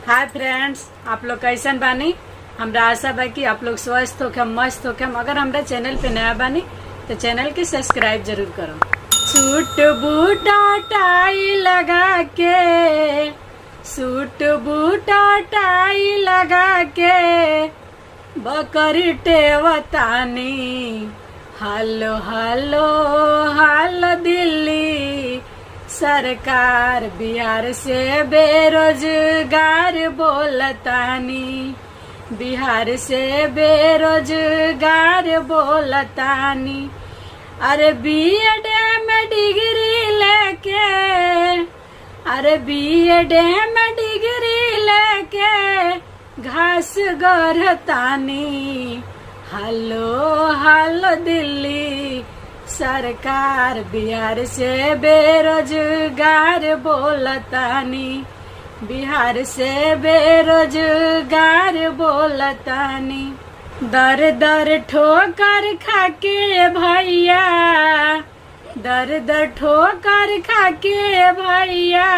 Hi friends, आप लोग कैसन बानी। हमरा आशा बा कि आप लोग स्वस्थ होके मस्त होके। अगर हमरा चैनल पे नया बानी तो चैनल के सब्सक्राइब जरूर करो। सूट बूटा टाई लगा के, सूट बूटा टाई लगा के बकरी टेवतानी। हालो हालो हालो दिल्ली सरकार, बिहार से बेरोजगार बोलतानी। बिहार से बेरोजगार बोलतानी। अरे बीएड में डिग्री लेके, अरे बीएड में डिग्री लेके घास गढ़तानी। हालो हालो दिल्ली सरकार, बिहार से बेरोजगार बोलतानी। बिहार से बेरोजगार बोलतानी। दर दर ठोकर खाके भैया, दर दर ठोकर खाके भैया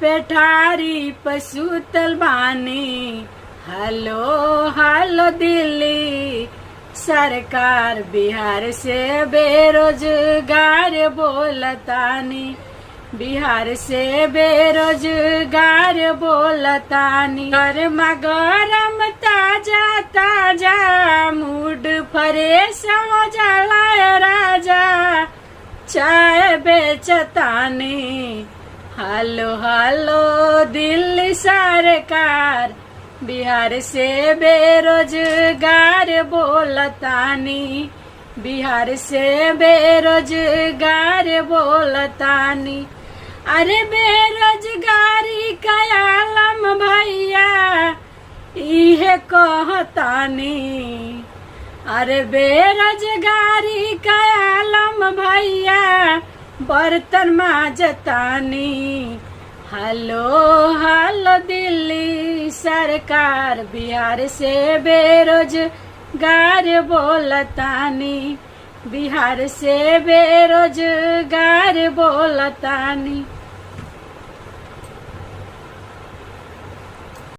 पेठारी पसुतल बानी। हालो हालो दिल्ली सरकार, बिहार से बेरोजगार बोलतानी। बिहार से बेरोजगार बोलतानी। गरमा गरम ताजा ताजा मूड फ्रेश हो जाला राजा, चाय बेचतानी। हालो हालो दिल्ली सरकार, बिहार से बेरोजगार बोलतानी। बिहार से बेरोजगार बोलतानी। अरे बेरोजगारी का आलम भैया इहे कहतानी। अरे बेरोजगारी का आलम भैया बर्तन माजतानी। हालो हालो दिल्ली सरकार, बिहार से बेरोजगार बोलतानी। बिहार से बेरोजगार बोलतानी।